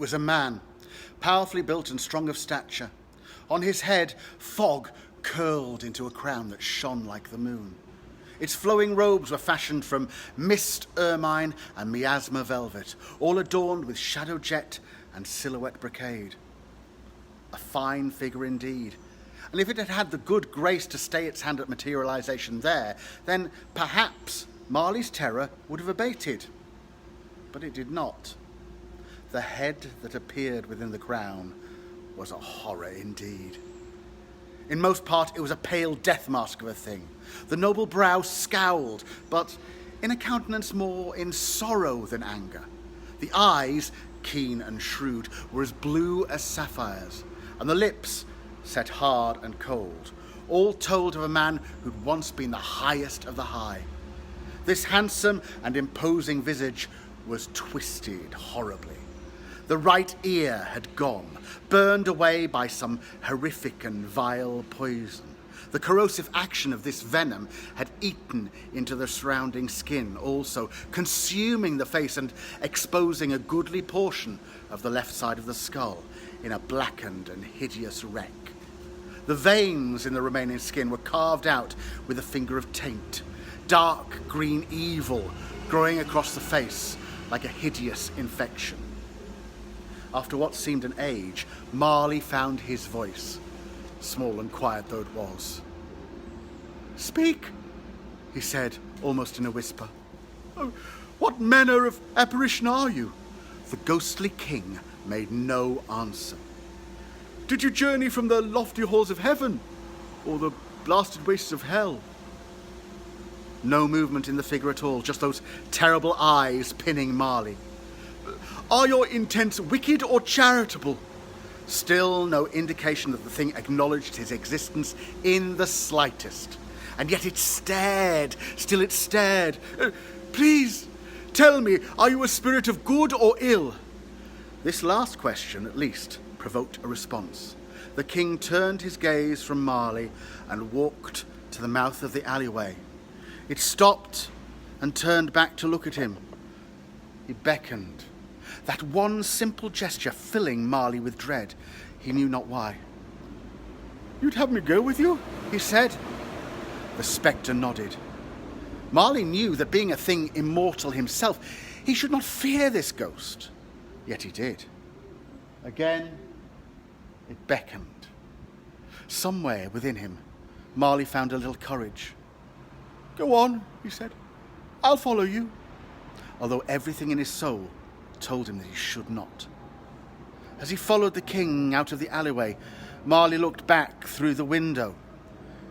was a man, powerfully built and strong of stature. On his head, fog curled into a crown that shone like the moon. Its flowing robes were fashioned from mist ermine and miasma velvet, all adorned with shadow jet and silhouette brocade. A fine figure indeed, and if it had had the good grace to stay its hand at materialization there, then perhaps Marley's terror would have abated. But it did not. The head that appeared within the crown was a horror indeed. In most part, it was a pale death mask of a thing. The noble brow scowled, but in a countenance more in sorrow than anger. The eyes, keen and shrewd, were as blue as sapphires, and the lips set hard and cold, all told of a man who'd once been the highest of the high. This handsome and imposing visage was twisted horribly. The right ear had gone, burned away by some horrific and vile poison. The corrosive action of this venom had eaten into the surrounding skin also, consuming the face and exposing a goodly portion of the left side of the skull in a blackened and hideous wreck. The veins in the remaining skin were carved out with a finger of taint, dark green evil growing across the face like a hideous infection. After what seemed an age, Marley found his voice, small and quiet though it was. "Speak," he said, almost in a whisper. "Oh, what manner of apparition are you?" The ghostly king made no answer. "Did you journey from the lofty halls of heaven, or the blasted wastes of hell?" No movement in the figure at all, just those terrible eyes pinning Marley. "Are your intents wicked or charitable?" Still no indication that the thing acknowledged his existence in the slightest. And yet it stared, still it stared. "Please, tell me, are you a spirit of good or ill?" This last question, at least, provoked a response. The king turned his gaze from Marley and walked to the mouth of the alleyway. It stopped and turned back to look at him. He beckoned. That one simple gesture filling Marley with dread, he knew not why. "You'd have me go with you?" he said. The spectre nodded. Marley knew that being a thing immortal himself, he should not fear this ghost. Yet he did. Again, it beckoned. Somewhere within him, Marley found a little courage. "Go on," he said. "I'll follow you." Although everything in his soul told him that he should not. As he followed the king out of the alleyway, Marley looked back through the window.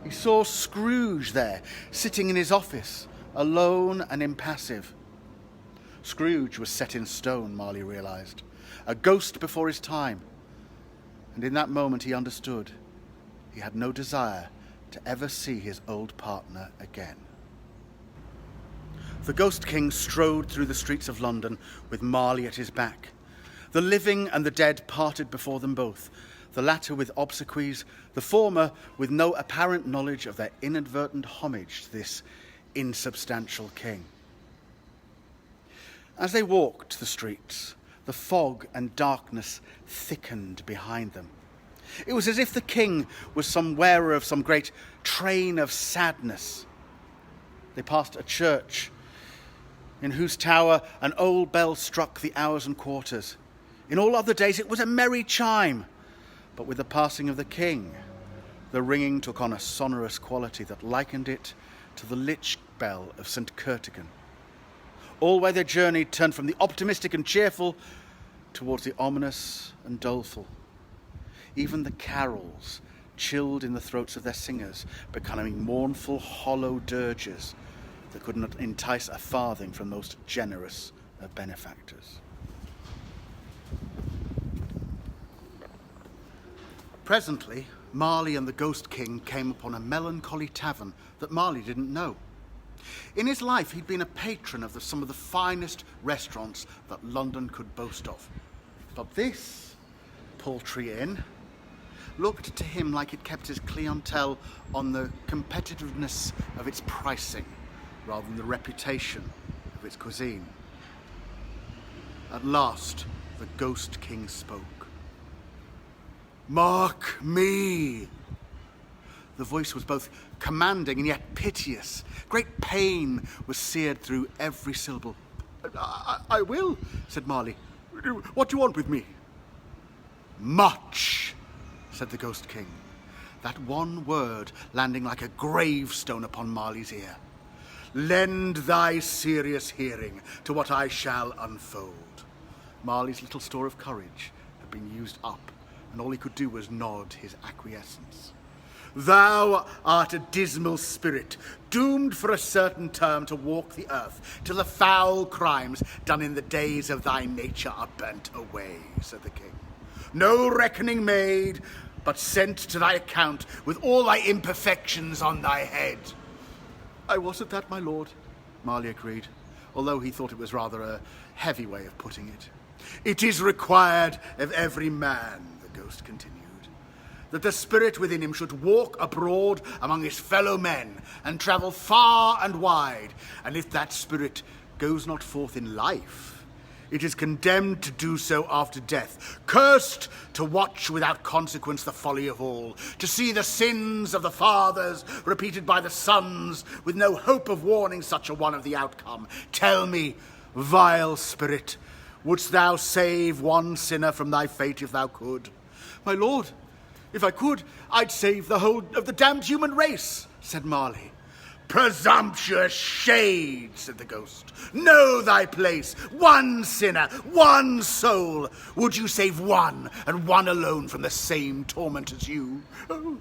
He saw Scrooge there, sitting in his office, alone and impassive. Scrooge was set in stone, Marley realized, a ghost before his time. And in that moment he understood he had no desire to ever see his old partner again. The Ghost King strode through the streets of London with Marley at his back. The living and the dead parted before them both, the latter with obsequies, the former with no apparent knowledge of their inadvertent homage to this insubstantial king. As they walked the streets, the fog and darkness thickened behind them. It was as if the king was some wearer of some great train of sadness. They passed a church in whose tower an old bell struck the hours and quarters. In all other days it was a merry chime, but with the passing of the king, the ringing took on a sonorous quality that likened it to the lich bell of St. Curtigan. All where they journeyed turned from the optimistic and cheerful towards the ominous and doleful. Even the carols chilled in the throats of their singers, becoming mournful, hollow dirges that could not entice a farthing from most generous of benefactors. Presently, Marley and the Ghost King came upon a melancholy tavern that Marley didn't know. In his life, he'd been a patron of some of the finest restaurants that London could boast of. But this paltry inn looked to him like it kept his clientele on the competitiveness of its pricing rather than the reputation of its cuisine. At last, the Ghost King spoke. "Mark me." The voice was both commanding and yet piteous. Great pain was seared through every syllable. I will," said Marley. "What do you want with me?" "Much," said the Ghost King, that one word landing like a gravestone upon Marley's ear. "Lend thy serious hearing to what I shall unfold." Marley's little store of courage had been used up, and all he could do was nod his acquiescence. "Thou art a dismal spirit, doomed for a certain term to walk the earth, till the foul crimes done in the days of thy nature are burnt away," said the king. "No reckoning made, but sent to thy account with all thy imperfections on thy head." "I wasn't that, my lord," Marley agreed, although he thought it was rather a heavy way of putting it. "It is required of every man," the ghost continued, "that the spirit within him should walk abroad among his fellow men and travel far and wide, and if that spirit goes not forth in life, it is condemned to do so after death, cursed to watch without consequence the folly of all, to see the sins of the fathers repeated by the sons, with no hope of warning such a one of the outcome. Tell me, vile spirit, wouldst thou save one sinner from thy fate if thou could?" "My lord, if I could, I'd save the whole of the damned human race," said Marley. "Presumptuous shade," said the ghost. "Know thy place. One sinner, one soul. Would you save one, and one alone, from the same torment as you?" "Oh,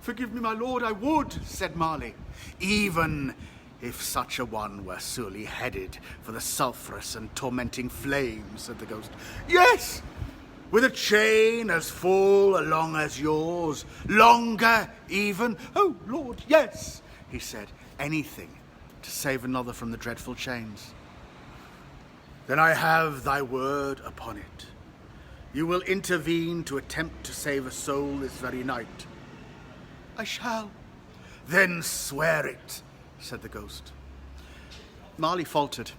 forgive me, my lord, I would," said Marley. "Even if such a one were surely headed for the sulphurous and tormenting flames," said the ghost. "Yes, with a chain as full along as yours, longer even." "Oh, lord, yes," he said. "Anything to save another from the dreadful chains." "Then I have thy word upon it. You will intervene to attempt to save a soul this very night." "I shall." "Then swear it," said the ghost. Marley faltered.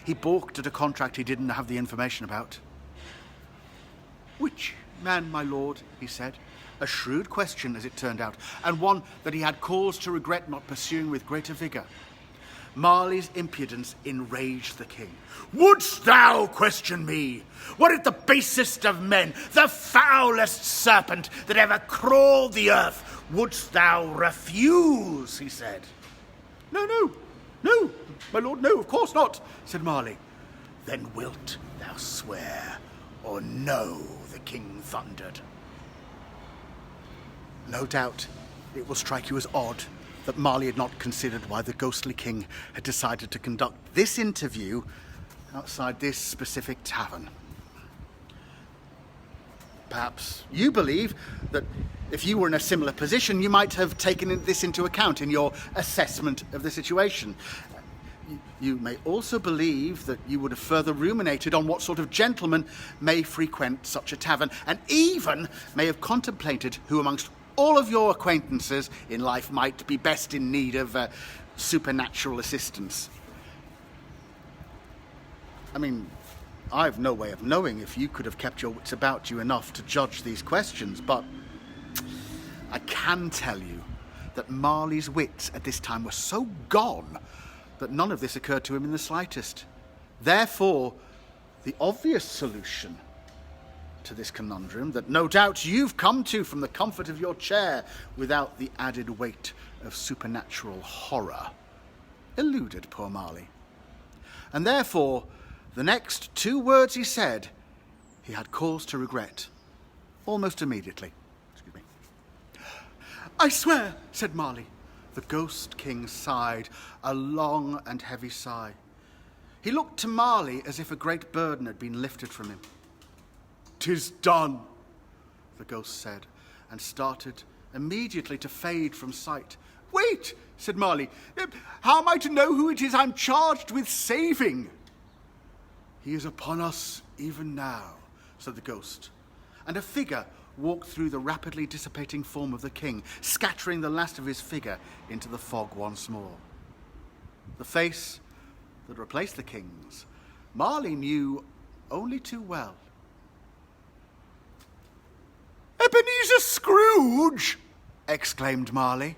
He balked at a contract he didn't have the information about. "Which man, my lord?" he said. A shrewd question, as it turned out, and one that he had cause to regret not pursuing with greater vigour. Marley's impudence enraged the king. "Wouldst thou question me? Were it the basest of men, the foulest serpent that ever crawled the earth, wouldst thou refuse?" he said. No, my lord, no, of course not," said Marley. "Then wilt thou swear or no?" the king thundered. No doubt it will strike you as odd that Marley had not considered why the ghostly king had decided to conduct this interview outside this specific tavern. Perhaps you believe that if you were in a similar position, you might have taken this into account in your assessment of the situation. You may also believe that you would have further ruminated on what sort of gentleman may frequent such a tavern, and even may have contemplated who amongst all of your acquaintances in life might be best in need of supernatural assistance. I mean, I've no way of knowing if you could have kept your wits about you enough to judge these questions, but I can tell you that Marley's wits at this time were so gone that none of this occurred to him in the slightest. Therefore, the obvious solution to this conundrum that no doubt you've come to from the comfort of your chair without the added weight of supernatural horror eluded poor Marley. And therefore, the next 2 words he said, he had cause to regret almost immediately. Excuse me. "I swear," said Marley. The ghost king sighed, a long and heavy sigh. He looked to Marley as if a great burden had been lifted from him. "'Tis done," the ghost said, and started immediately to fade from sight. "Wait," said Marley. "How am I to know who it is I'm charged with saving?" "He is upon us even now," said the ghost, and a figure walked through the rapidly dissipating form of the king, scattering the last of his figure into the fog once more. The face that replaced the king's, Marley knew only too well. Ebenezer Scrooge! Exclaimed Marley.